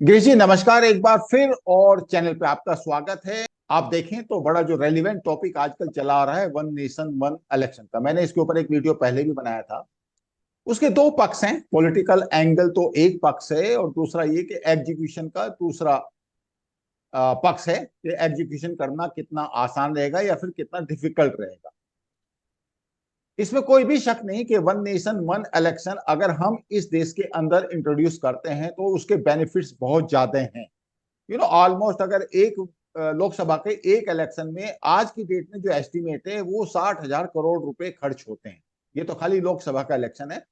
गिरीश जी नमस्कार एक बार फिर और चैनल पे आपका स्वागत है। आप देखें तो बड़ा जो रेलिवेंट टॉपिक आजकल चला आ रहा है वन नेशन वन इलेक्शन का। मैंने इसके ऊपर एक वीडियो पहले भी बनाया था। उसके दो पक्ष हैं, पॉलिटिकल एंगल तो एक पक्ष है और दूसरा ये कि एग्जीक्यूशन का दूसरा पक्ष है कि एग्जीक्यूशन करना कितना आसान रहेगा या फिर कितना डिफिकल्ट रहेगा। इसमें कोई भी शक नहीं कि वन नेशन वन इलेक्शन अगर हम इस देश के अंदर इंट्रोड्यूस करते हैं तो उसके बेनिफिट्स बहुत ज्यादा हैं। ऑलमोस्ट अगर एक लोकसभा के एक इलेक्शन में आज की डेट में जो एस्टिमेट है वो 60,000 करोड़ रुपए खर्च होते हैं। ये तो खाली लोकसभा का इलेक्शन है।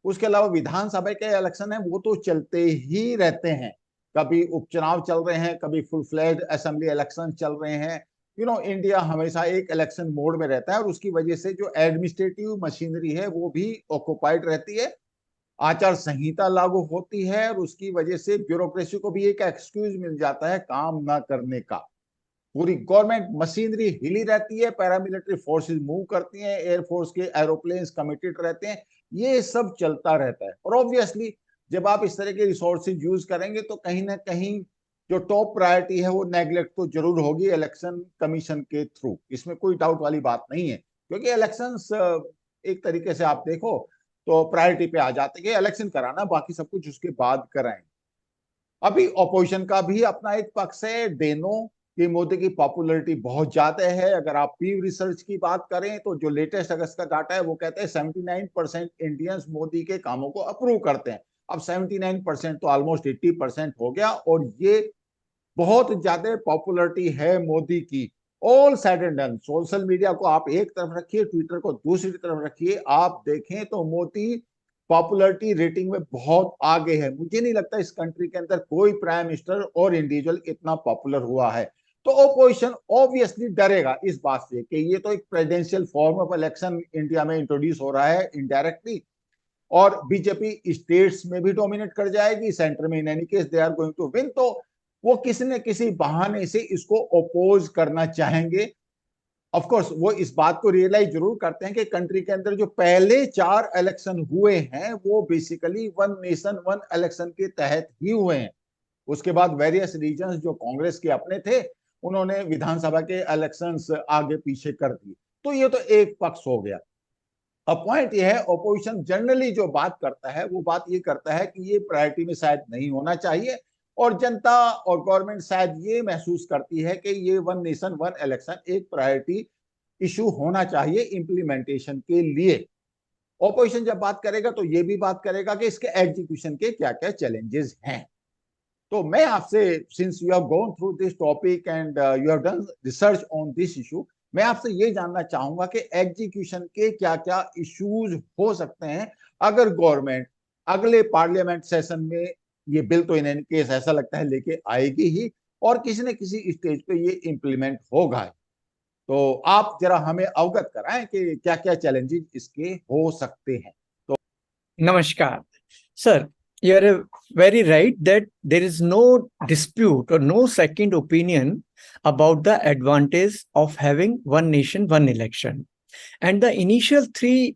उसके अलावा विधानसभा के इलेक्शन है वो तो चलते ही रहते हैं। कभी उपचुनाव चल रहे हैं, कभी फुल फ्लैज असेंबली इलेक्शन चल रहे हैं। इंडिया हमेशा एक इलेक्शन मोड में रहता है और उसकी वजह से जो एडमिनिस्ट्रेटिव मशीनरी है वो भी ऑक्युपाइड रहती है। आचार संहिता लागू होती है और उसकी वजह से ब्यूरोक्रेसी को भी एक एक्सक्यूज मिल जाता है काम ना करने का। पूरी गवर्नमेंट मशीनरी हिली रहती है, पैरामिलिट्री फोर्सेस मूव करती हैं, एयरफोर्स के एरोप्लेन्स कमिटेड रहते हैं। ये सब चलता रहता है और ऑब्वियसली जब आप इस तरह के रिसोर्सेज यूज करेंगे तो कहीं ना कहीं जो टॉप प्रायोरिटी है वो नेग्लेक्ट तो जरूर होगी इलेक्शन कमीशन के थ्रू। इसमें कोई डाउट वाली बात नहीं है, क्योंकि इलेक्शंस एक तरीके से आप देखो तो प्रायोरिटी पे आ जाते हैं कि इलेक्शन कराना, बाकी सब कुछ उसके बाद कराएं। अभी ऑपोजिशन का भी अपना एक पक्ष है। देनो कि मोदी की पॉपुलैरिटी बहुत ज्यादा है। अगर आप पीव रिसर्च की बात करें तो जो लेटेस्ट अगस्त का डाटा है वो कहते हैं 79% इंडियंस मोदी के कामों को अप्रूव करते हैं। अब 79% तो ऑलमोस्ट 80% हो गया और ये बहुत ज्यादा पॉपुलैरिटी है मोदी की। All side and done, social media को आप एक तरफ रखिए, ट्विटर को दूसरी तरफ रखिए, आप देखें तो मोदी पॉपुलैरिटी रेटिंग में बहुत आगे है। मुझे नहीं लगता इस कंट्री के अंदर कोई प्राइम मिनिस्टर और इंडिविजुअल इतना पॉपुलर हुआ है। तो ओपोजिशन ऑब्वियसली डरेगा इस बात से कि ये तो एक presidential form of election India में इंट्रोड्यूस हो रहा है इनडायरेक्टली, और बीजेपी स्टेट्स में भी डोमिनेट कर जाएगी, सेंटर में in any case they are going to win. तो वो किसी न किसी बहाने से इसको ओपोज करना चाहेंगे। ऑफ कोर्स वो इस बात को रियलाइज जरूर करते हैं कि कंट्री के अंदर जो पहले 4 इलेक्शन हुए हैं वो basically one nation one election के तहत ही हुए हैं। उसके बाद वेरियस रीजन्स जो कांग्रेस के अपने थे उन्होंने विधानसभा के इलेक्शंस आगे पीछे कर दिए। तो ये तो एक पक्ष हो गया। अब पॉइंट ये है, ऑपोजिशन जनरली जो बात करता है वो बात ये करता है कि ये प्रायोरिटी में शायद नहीं होना चाहिए और जनता और गवर्नमेंट शायद ये महसूस करती है कि ये वन नेशन वन इलेक्शन एक प्रायोरिटी इशू होना चाहिए इम्प्लीमेंटेशन के लिए। ऑपोजिशन जब बात करेगा तो ये भी बात करेगा कि इसके एग्जीक्यूशन के क्या क्या चैलेंजेस हैं। तो मैं आपसे, since you have gone through this topic and you have done research on this issue, मैं आपसे ये जानना चाहूंगा कि एग्जीक्यूशन के क्या क्या इश्यूज हो सकते हैं अगर गवर्नमेंट अगले पार्लियामेंट सेशन में ये बिल, तो इन एनी केस ऐसा लगता है लेके आएगी ही और किसी न किसी स्टेज पे ये इम्प्लीमेंट होगा। तो आप जरा हमें अवगत कराएं कि क्या क्या चैलेंजेस इसके हो सकते हैं। तो Namaskar. Sir, you are very right that there is no dispute or no second opinion about the advantage of having one nation, one election. And the initial three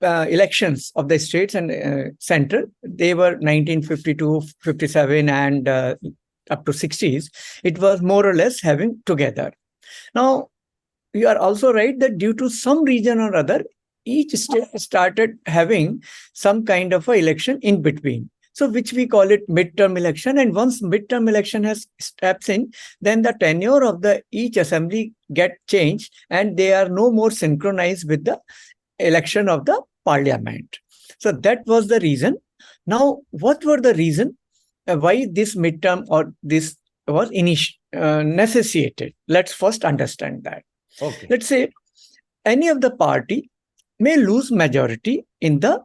elections of the states and center, they were 1952, 57, and up to 60s. It was more or less having together. Now, you are also right that due to some reason or other, each state started having some kind of a election in between. So which we call it midterm election. And once midterm election has steps in, then the tenure of the each assembly get changed and they are no more synchronized with the election of the parliament. So that was the reason. Now, what were the reason why this midterm or this was necessitated? Let's first understand that. okay, Let's say any of the party may lose majority in the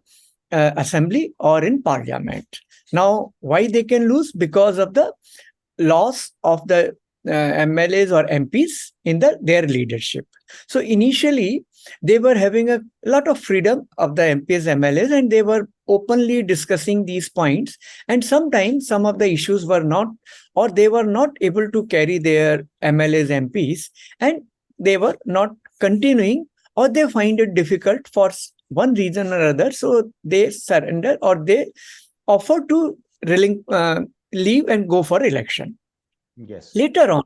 assembly or in parliament. Now, why they can lose? Because of the loss of the MLAs or MPs in their leadership. So initially, they were having a lot of freedom of the MPs, MLAs, and they were openly discussing these points. And sometimes some of the issues were not, or they were not able to carry their MLAs, MPs, and they were not continuing, or they find it difficult for one reason or other. So they surrender or they offer to leave and go for election. Yes. Later on,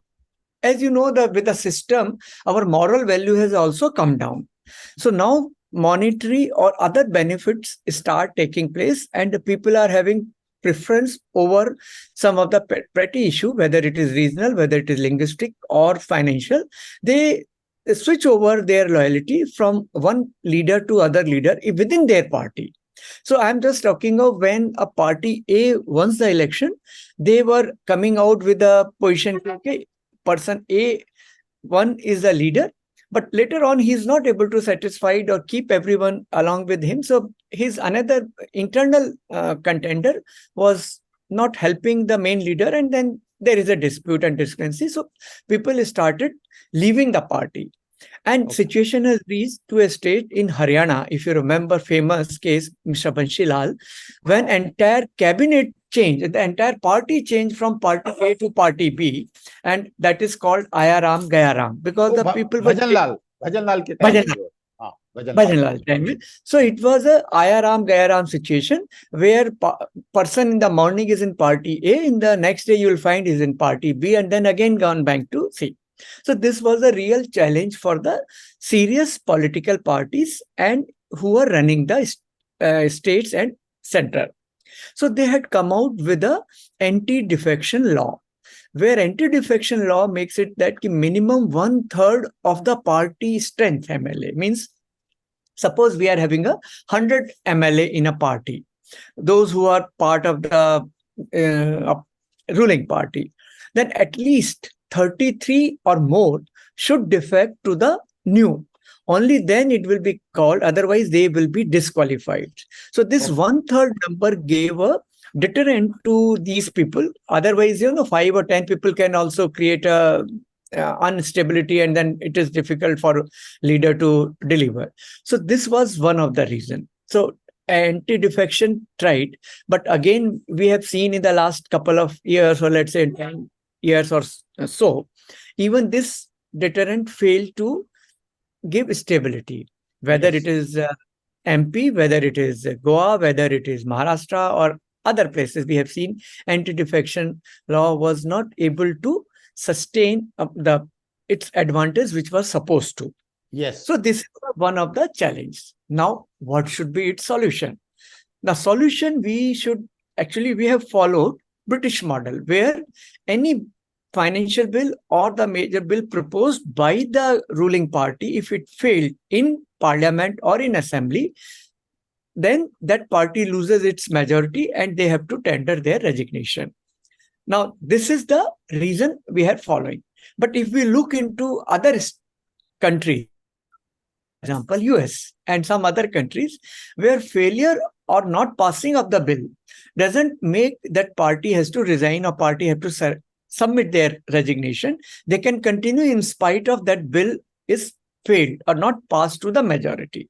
as you know, with the system, our moral value has also come down. So now monetary or other benefits start taking place, and the people are having preference over some of the petty issue, whether it is regional, whether it is linguistic or financial. They switch over their loyalty from one leader to other leader within their party. So I'm just talking of when a party A wins the election, they were coming out with a position, okay, person A one is the leader, but later on he is not able to satisfy or keep everyone along with him. So his another internal contender was not helping the main leader, and then there is a dispute and discrepancy. So people started leaving the party. And situation has reached to a state in Haryana, if you remember famous case, Mr. Banshilal, when entire cabinet changed, the entire party changed from party A to party B, and that is called Ayaram Gayaram, because the people were Bhajanlal ke time Bhajan Lal time. So it was a Ayaram Gayaram situation where person in the morning is in party A, in the next day you will find is in party B, and then again gone back to C. So this was a real challenge for the serious political parties and who were running the states and center. So they had come out with a anti-defection law, where anti-defection law makes it that minimum 1/3 of the party strength MLA means, suppose we are having 100 MLA in a party, those who are part of the ruling party, then at least 33 or more should defect to the new. Only then it will be called, otherwise they will be disqualified. So this 1/3 number gave a deterrent to these people. Otherwise, 5 or 10 people can also create a instability, and then it is difficult for leader to deliver. So this was one of the reason. So anti-defection tried, but again, we have seen in the last couple of years, or let's say 10 years or so, even this deterrent failed to give stability, whether it is MP, whether it is Goa, whether it is Maharashtra or other places. We have seen anti-defection law was not able to sustain its advantage which was supposed to. Yes. So this is one of the challenges. Now, what should be its solution? The solution we have followed British model, where any financial bill or the major bill proposed by the ruling party, if it failed in parliament or in assembly, then that party loses its majority and they have to tender their resignation. Now, this is the reason we are following. But if we look into other countries, for example, US and some other countries, where failure or not passing of the bill doesn't make that party has to resign or party have to submit their resignation, they can continue in spite of that bill is failed or not passed to the majority.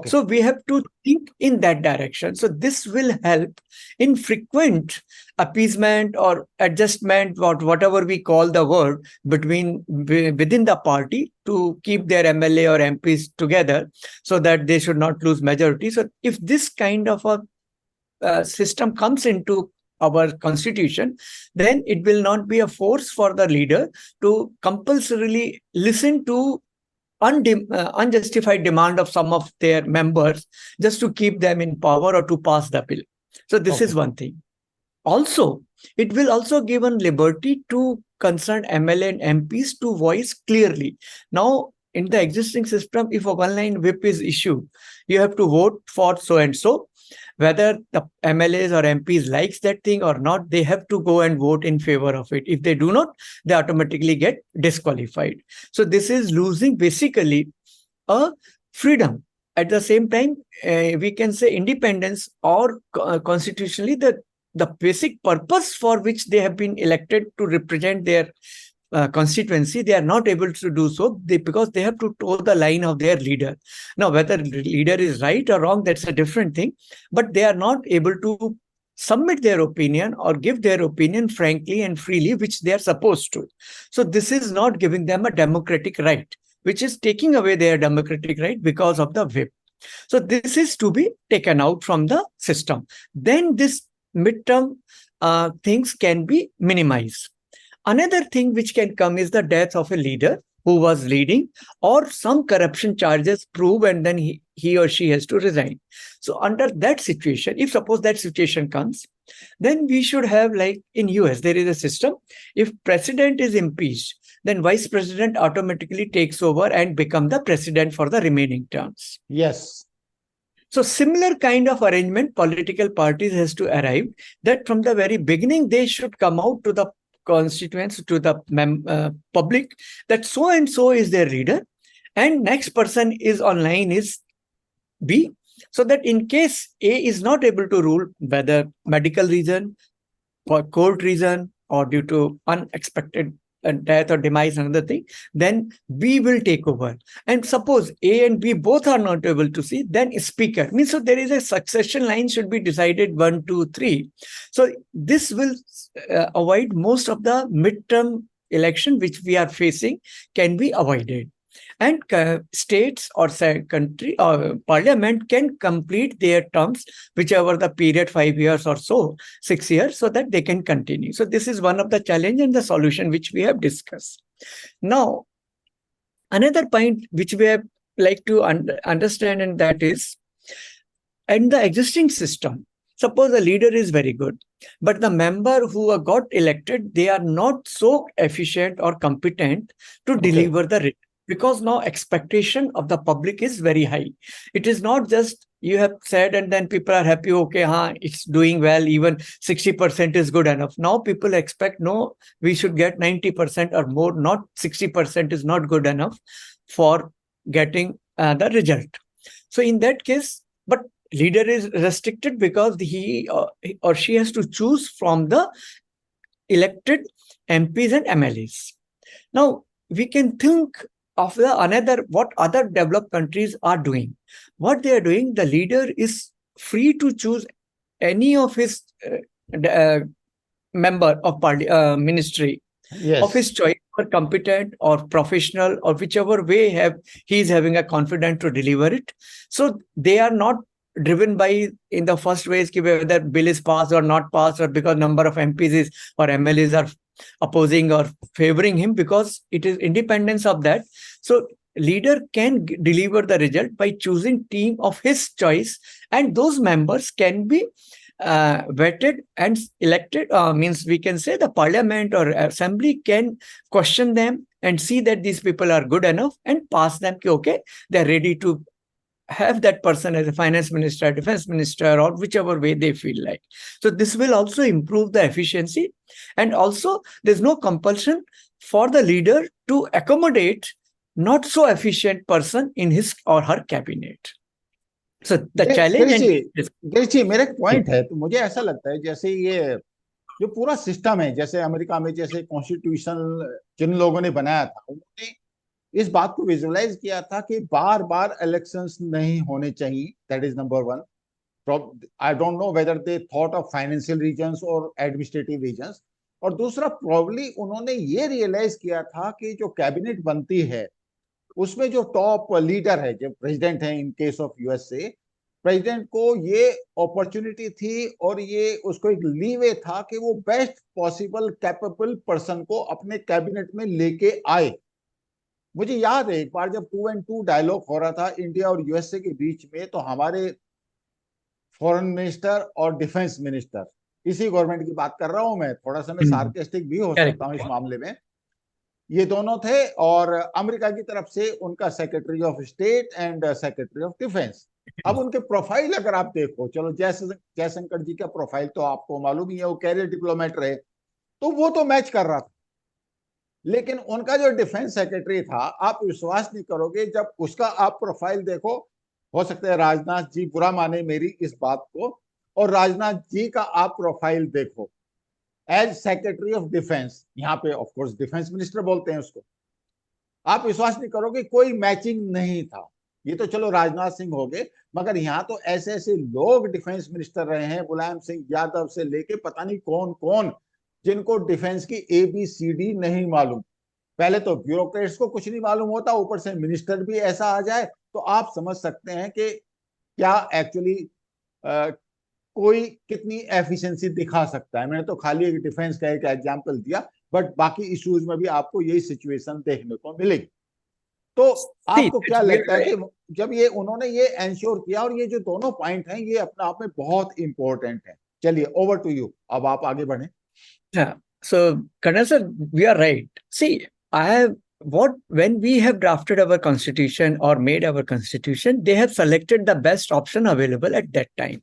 So we have to think in that direction. So this will help in frequent appeasement or adjustment, or whatever we call the word, within the party to keep their MLA or MPs together so that they should not lose majority. So if this kind of a system comes into our constitution, then it will not be a force for the leader to compulsorily listen to unjustified demand of some of their members just to keep them in power or to pass the bill. So this is one thing. Also, it will also give liberty to concerned MLA and MPs to voice clearly. Now, in the existing system, if a one-line whip is issued, you have to vote for so and so. Whether the MLAs or MPs likes that thing or not, they have to go and vote in favor of it. If they do not, they automatically get disqualified. So this is losing basically a freedom. At the same time, we can say independence, or constitutionally the basic purpose for which they have been elected to represent their constituency, they are not able to do so because they have to toe the line of their leader. Now, whether the leader is right or wrong, that's a different thing, but they are not able to submit their opinion or give their opinion frankly and freely, which they are supposed to. So this is not giving them a democratic right, which is taking away their democratic right because of the whip. So this is to be taken out from the system. Then this midterm things can be minimized. Another thing which can come is the death of a leader who was leading, or some corruption charges prove, and then he or she has to resign. So under that situation, if suppose that situation comes, then we should have, like in US, there is a system. If president is impeached, then vice president automatically takes over and become the president for the remaining terms. Yes. So similar kind of arrangement political parties has to arrive, that from the very beginning they should come out to the constituents, to the public, that so and so is their leader and next person is online is B, so that in case A is not able to rule, whether medical reason, for court reason, or due to unexpected death or demise, another thing, then B will take over. And suppose A and B both are not able to see, then speaker means, so there is a succession line should be decided 1, 2, 3. So this will avoid most of the midterm election which we are facing can be avoided. And states or country or parliament can complete their terms, whichever the period, 5 years or so, 6 years, so that they can continue. So this is one of the challenge and the solution which we have discussed. Now, another point which we have like to understand, and that is, in the existing system, suppose the leader is very good, but the member who got elected, they are not so efficient or competent to deliver the because now expectation of the public is very high. It is not just you have said and then people are happy, okay, it's doing well, even 60% is good enough. Now people expect, no, we should get 90% or more, not 60% is not good enough for getting the result. So in that case, but leader is restricted because he or she has to choose from the elected MPs and MLAs. Now we can think of what other developed countries are doing. What they are doing, the leader is free to choose any of his member of ministry of his choice, or competent or professional or whichever way he is having a confidence to deliver it. So they are not driven by in the first ways whether bill is passed or not passed, or because number of MPs or MLAs are opposing or favoring him, because it is independence of that. So leader can deliver the result by choosing team of his choice, and those members can be vetted and elected. Means we can say the parliament or assembly can question them and see that these people are good enough and pass them, okay, they're ready to have that person as a finance minister, defense minister, or whichever way they feel like. So this will also improve the efficiency, and also there's no compulsion for the leader to accommodate not so efficient person in his or her cabinet. So the challenge. Girish जी, मेरा एक point है, तो मुझे ऐसा लगता है जैसे ये जो पूरा सिस्टम है, जैसे अमेरिका में जैसे कॉन्स्टिट्यूशन जिन लोगों ने बनाया था, उन्होंने इस बात को विजुअलाइज किया था कि बार बार इलेक्शंस नहीं होने चाहिए. That is number one. I don't know whether they thought of financial reasons और एडमिनिस्ट्रेटिव रीजंस. और दूसरा, प्रॉब्ली उन्होंने ये रियलाइज किया था कि जो कैबिनेट बनती है उसमें जो टॉप लीडर है, जो प्रेसिडेंट है इन केस ऑफ यूएस से, प्रेसिडेंट को ये अपॉर्चुनिटी थी और ये उसको एक लीवे था कि वो बेस्ट पॉसिबल कैपेबल पर्सन को अपने कैबिनेट में लेके आए. मुझे याद है एक बार जब 2 and 2 डायलॉग हो रहा था इंडिया और यूएसए के बीच में, तो हमारे फॉरेन मिनिस्टर और डिफेंस मिनिस्टर, इसी गवर्नमेंट की बात कर रहा हूं मैं, थोड़ा सा मैं सार्केस्टिक भी हो सकता हूं इस मामले में, ये दोनों थे. और अमेरिका की तरफ से उनका secretary of state and secretary of defence. अब उनके प्रोफाइल अगर आप देखो, चलो जयशंकर जी का प्रोफाइल तो आपको मालूम ही है, वो कैरियर डिप्लोमेट रहे, तो वो तो मैच कर रहा था. लेकिन उनका जो डिफेंस सेक्रेटरी था, आप विश्वास नहीं करोगे, जब उसका आप प्रोफाइल देखो, हो सकता है राजनाथ जी बुरा माने मेरी इस बात को, और राजनाथ जी का आप प्रोफाइल देखो एज सेक्रेटरी ऑफ डिफेंस, यहाँ पे ऑफ कोर्स डिफेंस मिनिस्टर बोलते हैं उसको, आप विश्वास नहीं करोगे, कोई मैचिंग नहीं था. ये तो चलो राजनाथ सिंह हो गए, मगर यहाँ तो ऐसे ऐसे लोग डिफेंस मिनिस्टर रहे हैं, मुलायम सिंह यादव से लेके पता नहीं कौन कौन, जिनको डिफेंस की ABCD नहीं मालूम. पहले तो ब्यूरोक्रेट्स को कुछ नहीं मालूम होता, ऊपर से मिनिस्टर भी ऐसा आ जाए, तो आप समझ सकते हैं कि क्या एक्चुअली कोई कितनी एफिशिएंसी दिखा सकता है। मैंने तो खाली एक डिफेंस का एक एग्जांपल दिया, बट बाकी इश्यूज में भी आपको यही सिचुएशन देखने को मिलेगी। तो See, आपको क्या लगता है कि जब ये उन्होंने ये एंश्योर किया, और ये जो दोनों पॉइंट हैं ये अपने आप में बहुत इंपॉर्टेंट है। चलिए, ओवर टू यू, अब आप आगे बढ़े। yeah. So, Karna sir, we are right. See, I have what when we have drafted our constitution or made our constitution, they have selected the best option available at that time.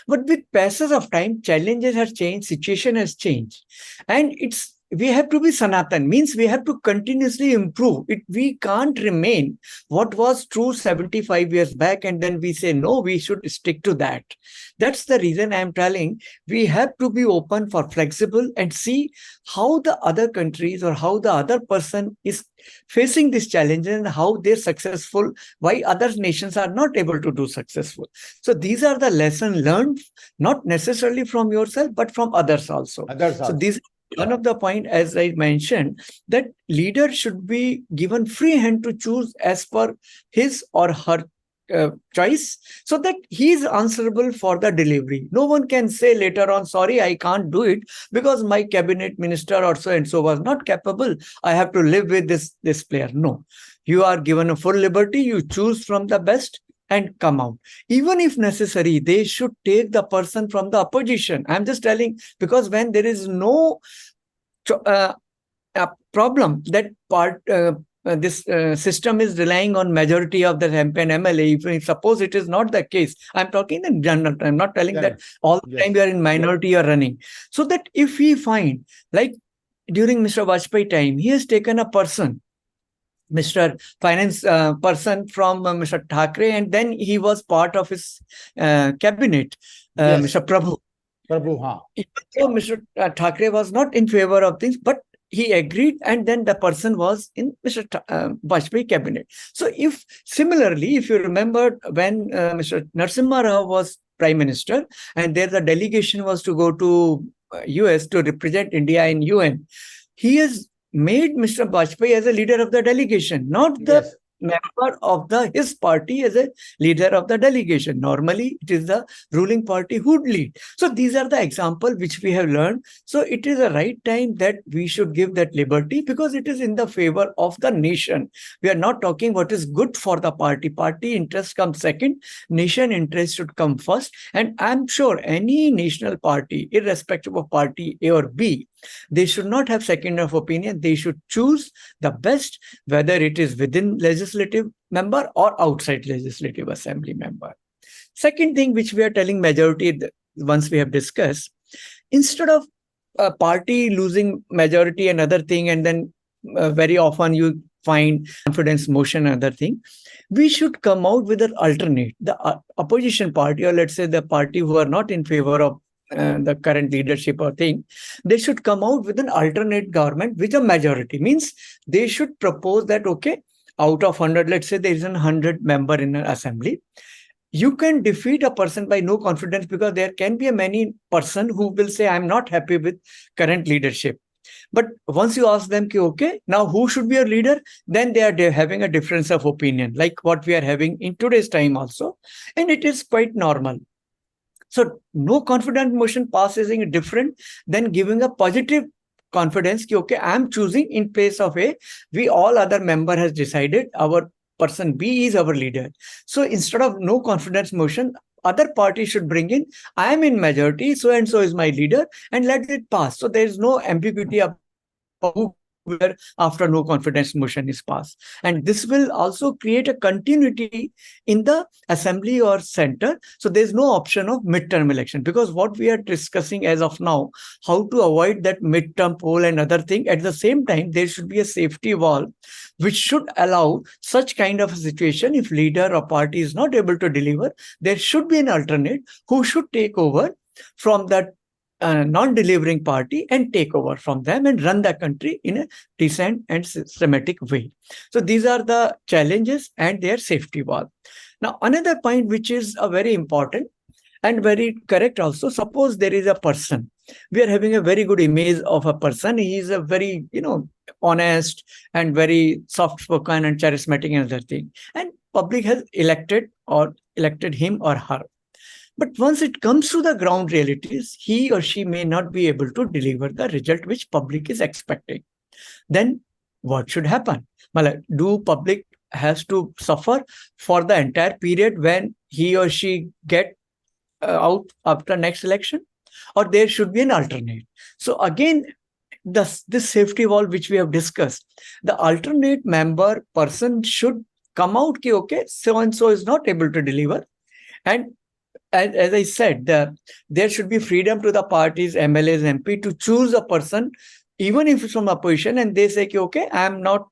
But with passage of time, challenges have changed, situation has changed, and it's we have to be Sanatan, means we have to continuously improve it. We can't remain what was true 75 years back and then we say no, we should stick to that. That's the reason I'm telling we have to be open for flexible and see how the other countries or how the other person is facing this challenge and how they're successful, why other nations are not able to do successful. So these are the lessons learned, not necessarily from yourself, but from others also. So these one of the point, as I mentioned, that leader should be given free hand to choose as per his or her choice, so that he is answerable for the delivery. No one can say later on, sorry, I can't do it because my cabinet minister or so and so was not capable. I have to live with this player. No, you are given a full liberty. You choose from the best and come out. Even if necessary, they should take the person from the opposition. I'm just telling, because when there is no problem, that part this system is relying on majority of the MP and MLA. If suppose it is not the case, I'm talking in general. I'm not telling that all the time you are in minority, you are running. So that if we find, like during Mr. Bajpai time, he has taken a person, Mr. Finance person from Mr. Thackeray, and then he was part of his cabinet, Mr. Prabhu. So Mr. Thackeray was not in favor of things, but he agreed, and then the person was in Mr. Bajpai cabinet. So if similarly, if you remember when Mr. Narasimha Rao was Prime Minister, and there the delegation was to go to US to represent India in UN, he has made Mr. Bajpai as a leader of the delegation, not the member of his party as a leader of the delegation. Normally, it is the ruling party who would lead. So these are the examples which we have learned. So it is a right time that we should give that liberty, because it is in the favor of the nation. We are not talking what is good for the party. Party interest comes second. Nation interest should come first. And I'm sure any national party, irrespective of party A or B, they should not have second of opinion. They should choose the best, whether it is within legislative member or outside legislative assembly member. Second thing which we are telling majority, once we have discussed, instead of a party losing majority and other thing, and then very often you find confidence motion and other thing, we should come out with an alternate. The opposition party, or let's say the party who are not in favor of the current leadership or thing, they should come out with an alternate government with a majority. Means they should propose that, okay, out of 100, let's say there is 100 member in an assembly, you can defeat a person by no confidence, because there can be a many person who will say, I'm not happy with current leadership. But once you ask them, okay, now who should be your leader? Then they are having a difference of opinion, like what we are having in today's time also. And it is quite normal. So no confidence motion passes is different than giving a positive confidence. Okay, I'm choosing in place of A. We all other member has decided our person B is our leader. So instead of no confidence motion, other party should bring in, I am in majority, so and so is my leader, and let it pass. So there is no ambiguity of who where after no confidence motion is passed. And this will also create a continuity in the assembly or center. So there's no option of midterm election, because what we are discussing as of now, how to avoid that midterm poll and other thing. At the same time, there should be a safety valve which should allow such kind of a situation. If leader or party is not able to deliver, there should be an alternate who should take over from that non-delivering party and take over from them and run the country in a decent and systematic way. So these are the challenges and their safety valve. Now, another point which is a very important and very correct also, suppose there is a person, we are having a very good image of a person. He is a very, honest and very soft-spoken and charismatic and other thing. And public has elected him or her. But once it comes to the ground realities, he or she may not be able to deliver the result which public is expecting. Then what should happen? Do public has to suffer for the entire period when he or she get out after next election, or there should be an alternate? So again, this safety valve which we have discussed, the alternate member person should come out ki, okay, so and so is not able to deliver, and as I said, there should be freedom to the parties, MLAs, MP to choose a person, even if it's from opposition, and they say, okay, I am not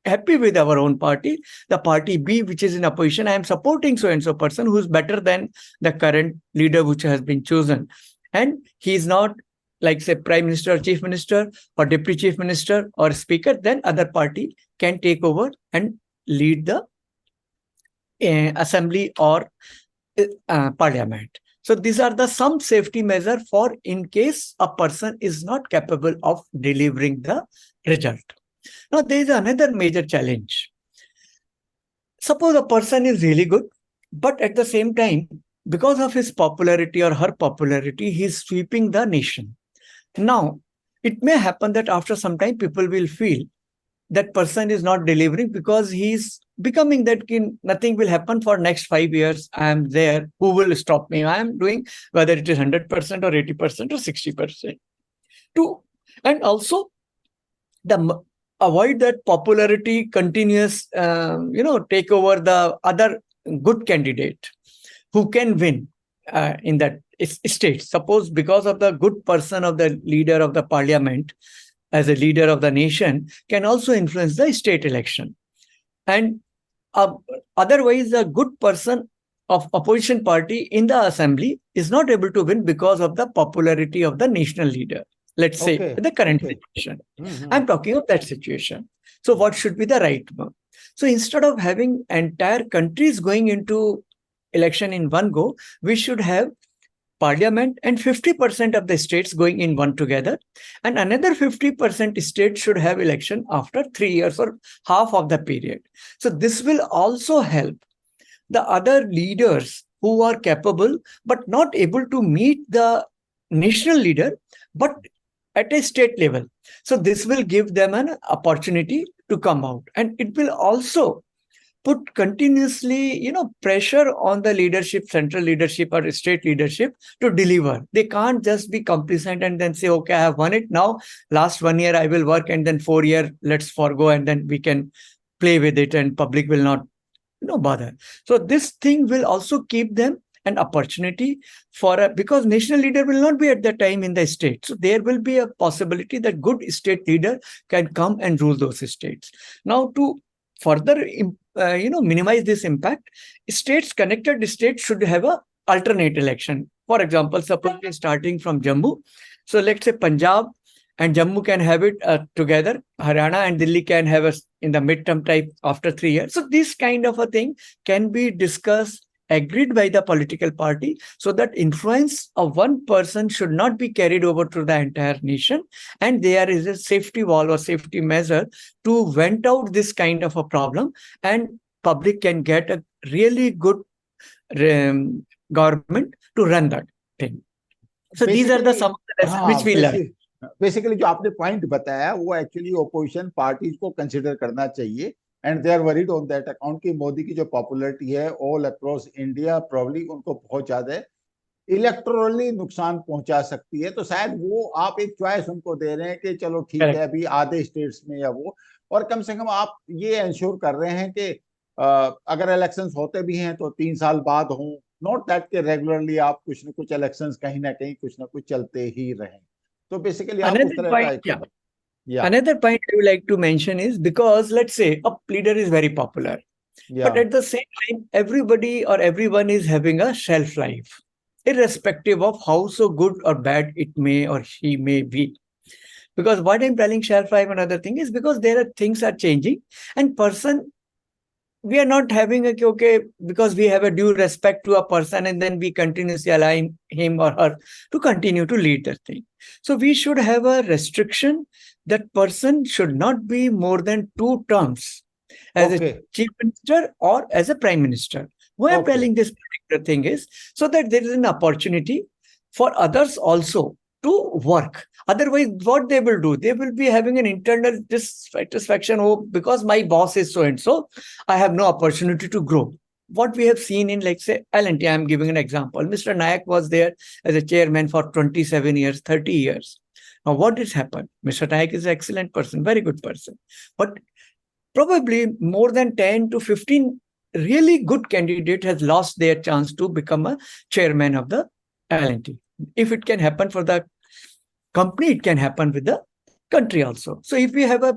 happy with our own party, the party B, which is in opposition, I am supporting so and so person who's better than the current leader which has been chosen. And he's not, like, say, prime minister or chief minister or deputy chief minister or speaker, then other party can take over and lead the assembly or parliament. So these are the some safety measure for in case a person is not capable of delivering the result. Now there is another major challenge. Suppose a person is really good, but at the same time, because of his popularity or her popularity, he is sweeping the nation. Now, it may happen that after some time, people will feel that person is not delivering because he's becoming that nothing will happen for next 5 years. I am there. Who will stop me? I am doing whether it is 100% or 80% or 60%. And also, avoid that popularity continuous, take over the other good candidate who can win in that state. Suppose because of the good person of the leader of the parliament as a leader of the nation can also influence the state election. And otherwise, a good person of opposition party in the assembly is not able to win because of the popularity of the national leader. Let's say the current situation. I'm talking of that situation. So what should be the right one? So instead of having entire countries going into election in one go, we should have parliament and 50% of the states going in one together, and another 50% states should have election after 3 years or half of the period. So this will also help the other leaders who are capable but not able to meet the national leader but at a state level. So this will give them an opportunity to come out, and it will also put continuously, pressure on the leadership, central leadership or state leadership to deliver. They can't just be complacent and then say, okay, I have won it now. Last 1 year I will work, and then 4 year let's forego, and then we can play with it, and public will not, bother. So this thing will also keep them an opportunity because national leader will not be at that time in the state. So there will be a possibility that good state leader can come and rule those states. Now, to further minimize this impact, connected states should have a alternate election. For example, suppose we're starting from Jammu. So let's say Punjab and Jammu can have it together. Haryana and Delhi can have us in the midterm type after 3 years. So this kind of a thing can be discussed, agreed by the political party, so that influence of one person should not be carried over to the entire nation, and there is a safety wall or safety measure to vent out this kind of a problem, and public can get a really good government to run that thing. So these are the some which we learn. Basically जो आपने point बताया वो actually opposition parties को consider करना चाहिए, and they are worried on that account कि मोदी की जो पॉपुलैरिटी है ऑल अक्रॉस इंडिया प्रॉब्ली उनको बहुत ज्यादा इलेक्टोरली नुकसान पहुंचा सकती है। तो शायद वो आप एक चॉइस उनको दे रहे हैं कि चलो ठीक है अभी आधे स्टेट्स में या वो, और कम से कम आप ये इंश्योर कर रहे हैं कि अगर इलेक्शंस होते भी हैं तो 3 साल बाद हों, नॉट दैट के रेगुलरली आप कुछ न कुछ इलेक्शंस कहीं ना कहीं कुछ ना कुछ चलते ही रहें। तो बेसिकली आप उस तरह का Another point I would like to mention is, because let's say a leader is very popular, but at the same time, everybody or everyone is having a shelf life, irrespective of how so good or bad it may or she may be. Because what I'm telling shelf life, another thing is because things are changing, and we are not having because we have a due respect to a person and then we continuously align him or her to continue to lead the thing. So we should have a restriction that person should not be more than 2 terms as a chief minister or as a prime minister. Why I'm Okay. telling this particular thing is so that there is an opportunity for others also to work. Otherwise, what they will do, they will be having an internal dissatisfaction. Oh, because my boss is so and so, I have no opportunity to grow. What we have seen in, like, say, L&T, I'm giving an example. Mr. Nayak was there as a chairman for 27 years, 30 years. Now, what has happened? Mr. Nayak is an excellent person, very good person. But probably more than 10 to 15 really good candidate has lost their chance to become a chairman of the L&T. If it can happen for the company, it can happen with the country also. So if we have a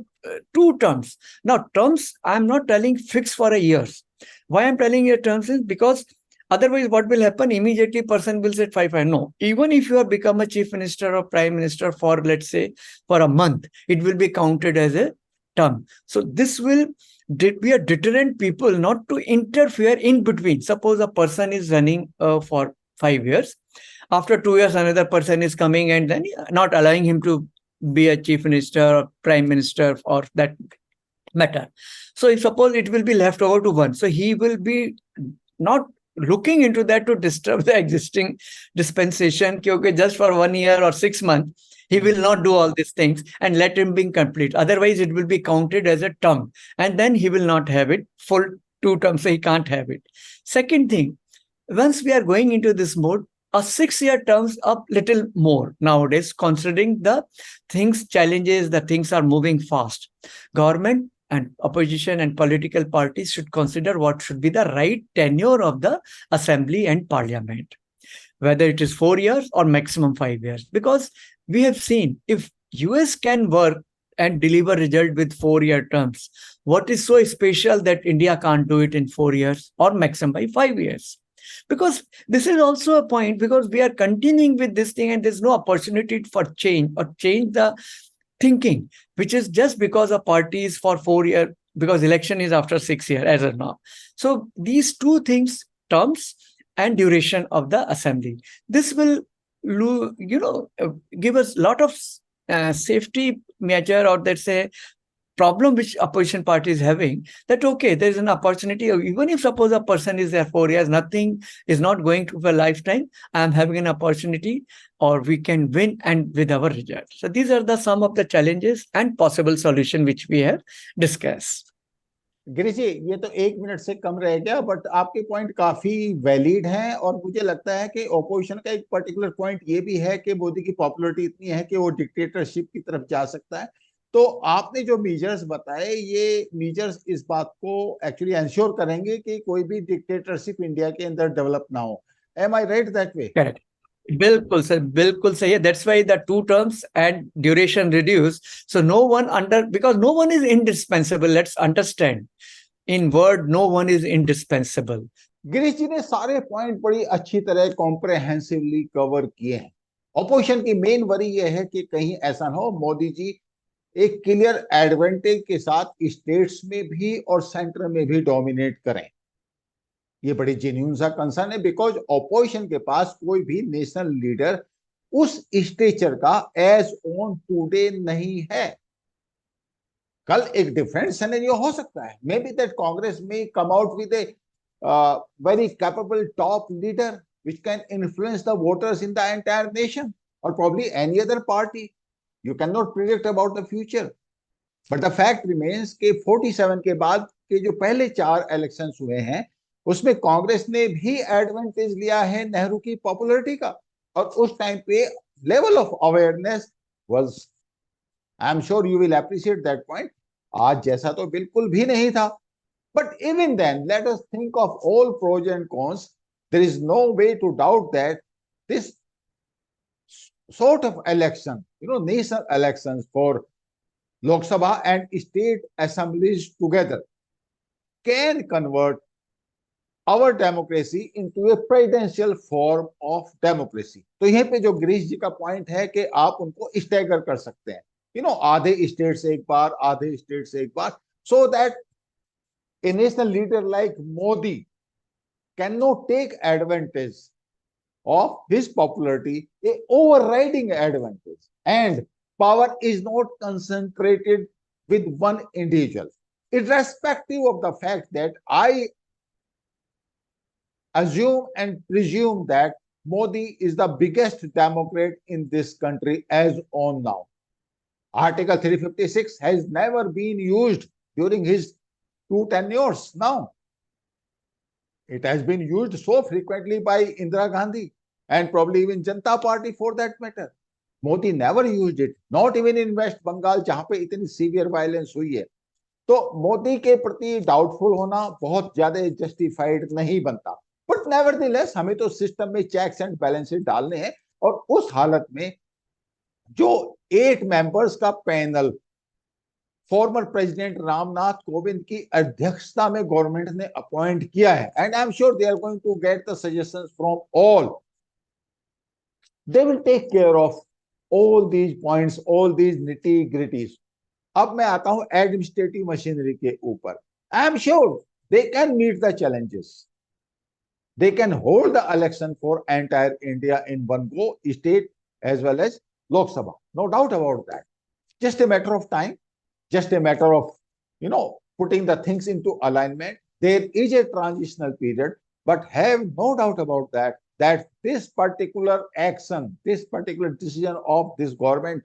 two terms, now terms, I'm not telling fixed for a years. Why I'm telling you terms is because otherwise what will happen, immediately person will say 5. No, even if you have become a chief minister or prime minister for, let's say, for a month, it will be counted as a term. So this will be a deterrent people not to interfere in between. Suppose a person is running for 5 years. After 2 years, another person is coming and then not allowing him to be a chief minister or prime minister or that matter. So if suppose it will be left over to one, so he will be not looking into that to disturb the existing dispensation. Okay, just for 1 year or 6 months, he will not do all these things and let him be complete. Otherwise, it will be counted as a term, and then he will not have it full 2 terms, so he can't have it. Second thing, once we are going into this mode, a 6 year terms up little more nowadays, considering the things, challenges, the things are moving fast. Government and opposition and political parties should consider what should be the right tenure of the assembly and parliament, whether it is 4 years or maximum 5 years. Because we have seen if US can work and deliver result with 4 year terms, what is so special that India can't do it in 4 years or maximum by 5 years? Because this is also a point, because we are continuing with this thing and there's no opportunity for change or change the thinking, which is just because a party is for 4 years, because election is after 6 years as of now. So these two things, terms and duration of the assembly, this will give us a lot of safety measure, or let's say problem which opposition party is having, that okay, there is an opportunity, even if suppose a person is there 4 years, nothing is not going to for a lifetime, I am having an opportunity, or we can win and with our result. So these are the some of the challenges and possible solution which we have discussed. Girish जी, ये तो 1 minute से कम रह गया, but आपके point काफी valid हैं, और मुझे लगता है कि ओपोजिशन का एक पर्टिकुलर पॉइंट ये भी है कि मोदी की पॉपुलैरिटी इतनी है कि वो डिक्टेटरशिप की तरफ जा सकता है। तो आपने जो मीजर्स बताए, ये मीजर्स इस बात को एक्चुअली एंश्योर करेंगे कि कोई भी डिक्टेटरशिप इंडिया के अंदर डेवलप ना हो। Am I right that way? Correct, बिल्कुल सर, बिल्कुल सही है. That's why the 2 terms and duration reduce. So no one because no one is indispensable. Let's understand. In word, no one is indispensable. Girish ji ने सारे point बड़ी अच्छी तरह comprehensively cover किए हैं। ऑपोजिशन की मेन वरी ये है कि कहीं ऐसा ना हो मोदी जी एक क्लियर एडवांटेज के साथ स्टेट्स में भी और सेंटर में भी डोमिनेट करें। ये बड़ी जेन्युइन सा कंसर्न है, बिकॉज ऑपोजिशन के पास कोई भी नेशनल लीडर उस स्टेचर का एज ऑन टुडे नहीं है। कल एक डिफरेंट सिनेरियो हो सकता है, मे बी दैट कांग्रेस में come out with A very capable top leader which can influence the voters in the entire nation, or probably any other party. You cannot predict about the future, but the fact remains कि 47 के बाद के जो पहले 4 elections हुए हैं उसमें कांग्रेस ने भी एडवांटेज लिया है नेहरू की पॉपुलैरिटी का, और उस टाइम पे level of awareness was, I am sure you will appreciate that point, आज जैसा तो बिल्कुल भी नहीं था। But even then, let us think of all pros and cons. There is no way to doubt that this sort of election, national elections for Lok Sabha and state assemblies together can convert our democracy into a presidential form of democracy. तो यहाँ पे जो गिरीश जी का point है कि आप उनको stagger कर सकते हैं, आधे स्टेट से एक बार, आधे स्टेट से एक बार, so that a national leader like Modi cannot take advantage of his popularity, a overriding advantage, and power is not concentrated with one individual, irrespective of the fact that I assume and presume that Modi is the biggest Democrat in this country as on now. Article 356 has never been used during his 2 tenures now. It has been used so frequently by Indira Gandhi and probably even Janata Party for that matter. Modi never used it, not even in West Bengal, जहां पे इतनी severe violence हुई है. तो मोदी के प्रति doubtful होना बहुत ज्यादा जस्टिफाइड नहीं बनता. बट नेवरदलेस हमें तो सिस्टम में चेक्स एंड बैलेंसेस डालने हैं, और उस हालत में जो 8 मेंबर्स का panel former president Ramnath Kovind की अध्यक्षता में गवर्नमेंट ने अपॉइंट किया है, and I am sure they are going to get the suggestions from all. They will take care of all these points, all these nitty gritties. अब मैं आता हूं एडमिनिस्ट्रेटिव मशीनरी के ऊपर. I am sure they can meet the challenges. They can hold the election for entire India in one go, state as well as Lok Sabha. No doubt about that. Just a matter of time, just a matter of, putting the things into alignment. There is a transitional period, but have no doubt about that this particular action, this particular decision of this government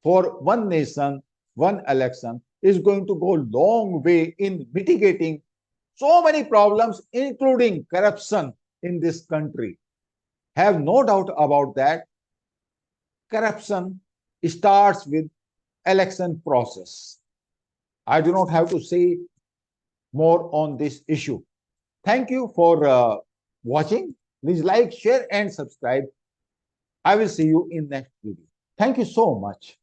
for one nation, one election is going to go long way in mitigating so many problems, including corruption in this country. Have no doubt about that. Corruption starts with election process. I do not have to say more on this issue. Thank you for watching. Please like, share, and subscribe. I will see you in next video. Thank you so much.